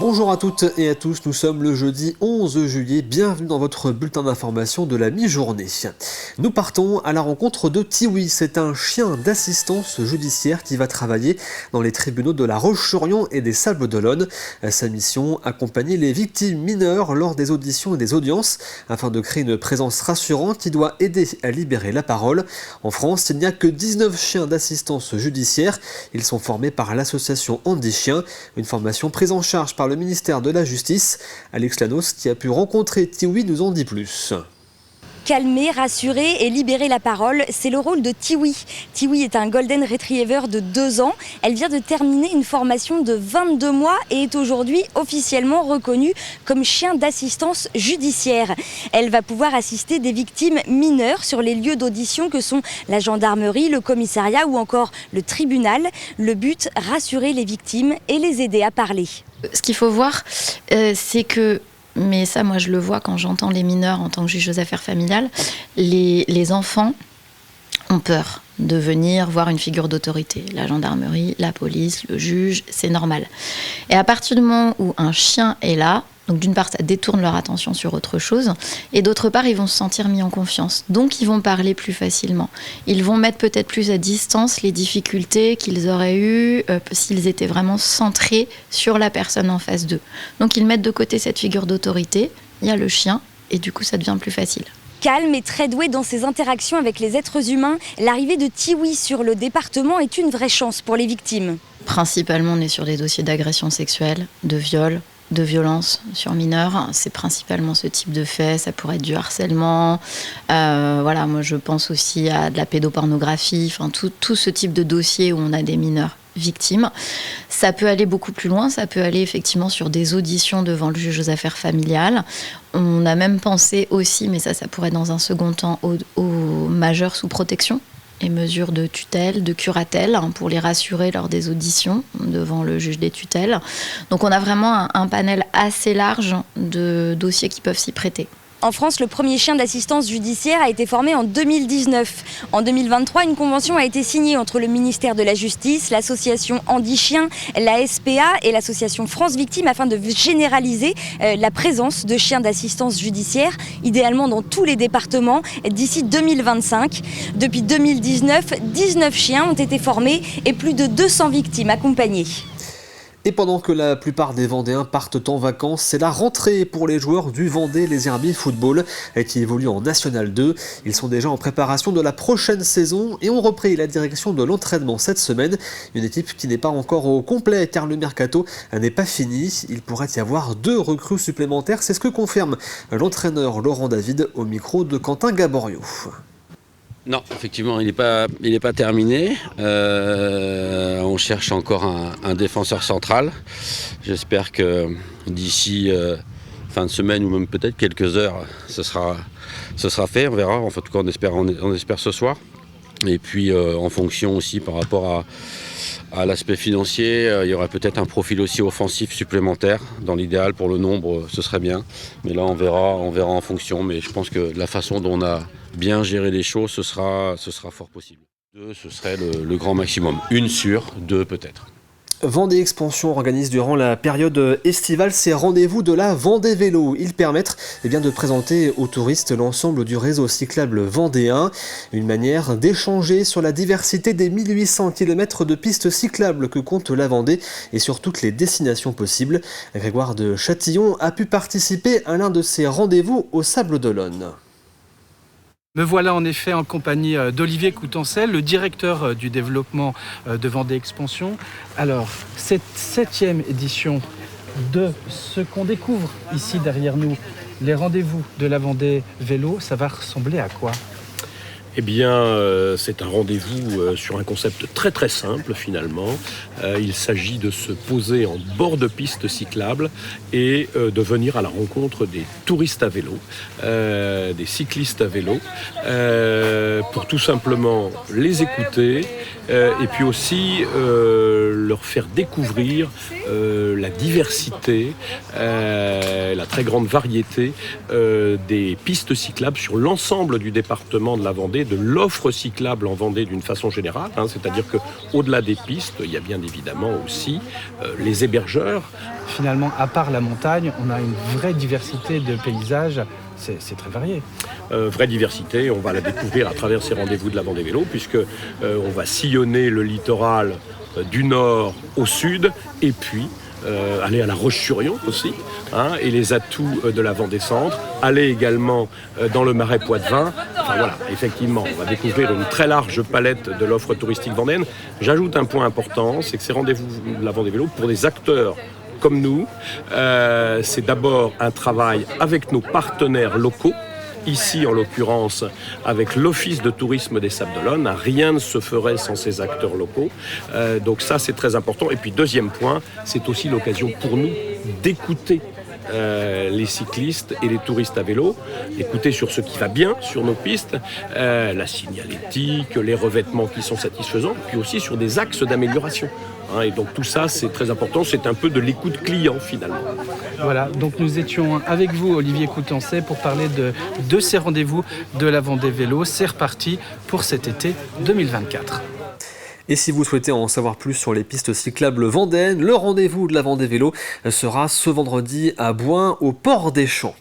Bonjour à toutes et à tous, nous sommes le jeudi 11 juillet, bienvenue dans votre bulletin d'information de la mi-journée. Nous partons à la rencontre de Tiwi, c'est un chien d'assistance judiciaire qui va travailler dans les tribunaux de La Roche-sur-Yon et des Sables-d'Olonne. Sa mission, accompagner les victimes mineures lors des auditions et des audiences, afin de créer une présence rassurante qui doit aider à libérer la parole. En France, il n'y a que 19 chiens d'assistance judiciaire, ils sont formés par l'association Andy Chien, une formation prise en charge par le ministère de la Justice. Alex Lanos, qui a pu rencontrer Tiwi, nous en dit plus. Calmer, rassurer et libérer la parole, c'est le rôle de Tiwi. Tiwi est un Golden Retriever de 2 ans. Elle vient de terminer une formation de 22 mois et est aujourd'hui officiellement reconnue comme chien d'assistance judiciaire. Elle va pouvoir assister des victimes mineures sur les lieux d'audition que sont la gendarmerie, le commissariat ou encore le tribunal. Le but, rassurer les victimes et les aider à parler. Ce qu'il faut voir, c'est que, mais ça moi je le vois quand j'entends les mineurs en tant que juge aux affaires familiales, les enfants ont peur de venir voir une figure d'autorité. La gendarmerie, la police, le juge, c'est normal. Et à partir du moment où un chien est là, donc d'une part ça détourne leur attention sur autre chose, et d'autre part ils vont se sentir mis en confiance. Donc ils vont parler plus facilement. Ils vont mettre peut-être plus à distance les difficultés qu'ils auraient eues s'ils étaient vraiment centrés sur la personne en face d'eux. Donc ils mettent de côté cette figure d'autorité, il y a le chien, et du coup ça devient plus facile. Calme et très doué dans ses interactions avec les êtres humains, l'arrivée de Tiwi sur le département est une vraie chance pour les victimes. Principalement, on est sur des dossiers d'agression sexuelle, de viol, de violence sur mineurs. C'est principalement ce type de fait. Ça pourrait être du harcèlement. Moi, je pense aussi à de la pédopornographie. Enfin, tout ce type de dossier où on a des mineurs victimes. Ça peut aller beaucoup plus loin, ça peut aller effectivement sur des auditions devant le juge aux affaires familiales. On a même pensé aussi, mais ça pourrait dans un second temps, aux majeurs sous protection, les mesures de tutelle, de curatelle, pour les rassurer lors des auditions devant le juge des tutelles. Donc on a vraiment un panel assez large de dossiers qui peuvent s'y prêter. En France, le premier chien d'assistance judiciaire a été formé en 2019. En 2023, une convention a été signée entre le ministère de la Justice, l'association Andy Chien, la SPA et l'association France Victimes afin de généraliser la présence de chiens d'assistance judiciaire, idéalement dans tous les départements, d'ici 2025. Depuis 2019, 19 chiens ont été formés et plus de 200 victimes accompagnées. Et pendant que la plupart des Vendéens partent en vacances, c'est la rentrée pour les joueurs du Vendée Les Herbiers Football qui évoluent en National 2. Ils sont déjà en préparation de la prochaine saison et ont repris la direction de l'entraînement cette semaine. Une équipe qui n'est pas encore au complet car le mercato n'est pas fini. Il pourrait y avoir 2 recrues supplémentaires, c'est ce que confirme l'entraîneur Laurent David au micro de Quentin Gaborio. Non, effectivement, il n'est pas terminé. On cherche encore un défenseur central. J'espère que d'ici fin de semaine ou même peut-être quelques heures, ce sera fait. On verra. En tout cas, on espère ce soir. Et puis, en fonction aussi par rapport à l'aspect financier, il y aura peut-être un profil aussi offensif supplémentaire. Dans l'idéal, pour le nombre, ce serait bien. Mais là, on verra en fonction. Mais je pense que la façon dont on a bien géré les choses, ce sera fort possible. 2, ce serait le grand maximum. 1 sur 2 peut-être. Vendée Expansion organise durant la période estivale ses rendez-vous de la Vendée Vélo. Ils permettent de présenter aux touristes l'ensemble du réseau cyclable vendéen. Une manière d'échanger sur la diversité des 1800 km de pistes cyclables que compte la Vendée et sur toutes les destinations possibles. Grégoire de Châtillon a pu participer à l'un de ces rendez-vous aux Sables-d'Olonne. Me voilà en effet en compagnie d'Olivier Coutancel, le directeur du développement de Vendée Expansion. Alors, cette 7e édition de ce qu'on découvre ici derrière nous, les rendez-vous de la Vendée Vélo, ça va ressembler à quoi ? Eh bien, c'est un rendez-vous sur un concept très très simple finalement. Il s'agit de se poser en bord de piste cyclable et de venir à la rencontre des touristes à vélo, des cyclistes à vélo, pour tout simplement les écouter et puis aussi leur faire découvrir la diversité, la très grande variété des pistes cyclables sur l'ensemble du département de la Vendée, de l'offre cyclable en Vendée d'une façon générale, c'est-à-dire qu'au-delà des pistes, il y a bien évidemment aussi les hébergeurs. Finalement, à part la montagne, on a une vraie diversité de paysages, c'est très varié. Vraie diversité, on va la découvrir à travers ces rendez-vous de la Vendée Vélo, puisque on va sillonner le littoral du nord au sud, et puis aller à la Roche-sur-Yon aussi, et les atouts de la Vendée Centre, aller également dans le Marais Poitevin. Enfin voilà, effectivement, on va découvrir une très large palette de l'offre touristique vendéenne. J'ajoute un point important, c'est que ces rendez-vous de la Vendée Vélo, pour des acteurs comme nous, c'est d'abord un travail avec nos partenaires locaux. Ici, en l'occurrence, avec l'Office de tourisme des Sables-d'Olonne, rien ne se ferait sans ces acteurs locaux. Donc ça, c'est très important. Et puis, deuxième point, c'est aussi l'occasion pour nous d'écouter les cyclistes et les touristes à vélo, écouter sur ce qui va bien sur nos pistes, la signalétique, les revêtements qui sont satisfaisants, puis aussi sur des axes d'amélioration. Et donc tout ça, c'est très important, c'est un peu de l'écoute client finalement. Voilà, donc nous étions avec vous, Olivier Coutancet, pour parler de ces rendez-vous de la Vendée Vélo. C'est reparti pour cet été 2024. Et si vous souhaitez en savoir plus sur les pistes cyclables vendéennes, le rendez-vous de la Vendée Vélo sera ce vendredi à Bouin, au Port des Champs.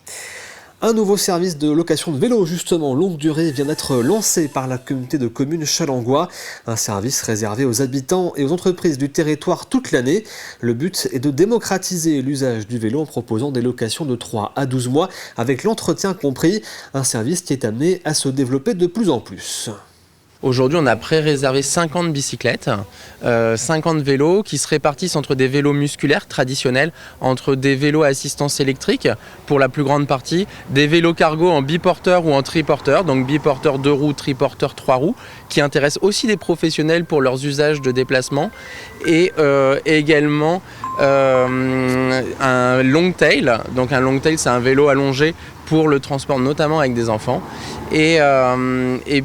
Un nouveau service de location de vélo, justement, longue durée, vient d'être lancé par la communauté de communes Challengois. Un service réservé aux habitants et aux entreprises du territoire toute l'année. Le but est de démocratiser l'usage du vélo en proposant des locations de 3 à 12 mois, avec l'entretien compris. Un service qui est amené à se développer de plus en plus. Aujourd'hui, on a pré-réservé 50 bicyclettes, 50 vélos qui se répartissent entre des vélos musculaires traditionnels, entre des vélos à assistance électrique pour la plus grande partie, des vélos cargo en biporteur ou en triporteur, donc biporteur 2 roues, triporteur 3 roues, qui intéressent aussi des professionnels pour leurs usages de déplacement, et également un long tail. Donc un long tail, c'est un vélo allongé pour le transport, notamment avec des enfants. Et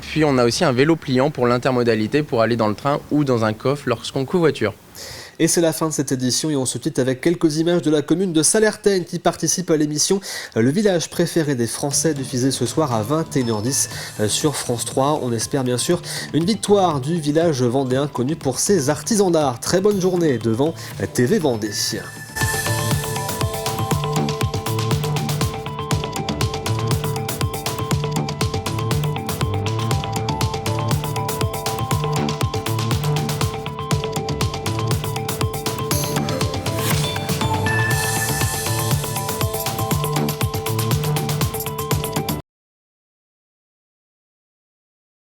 puis on a aussi un vélo pliant pour l'intermodalité, pour aller dans le train ou dans un coffre lorsqu'on covoiture. Et c'est la fin de cette édition et on se quitte avec quelques images de la commune de Sallertaine qui participe à l'émission Le village préféré des Français, diffusée ce soir à 21h10 sur France 3. On espère bien sûr une victoire du village vendéen connu pour ses artisans d'art. Très bonne journée devant TV Vendée.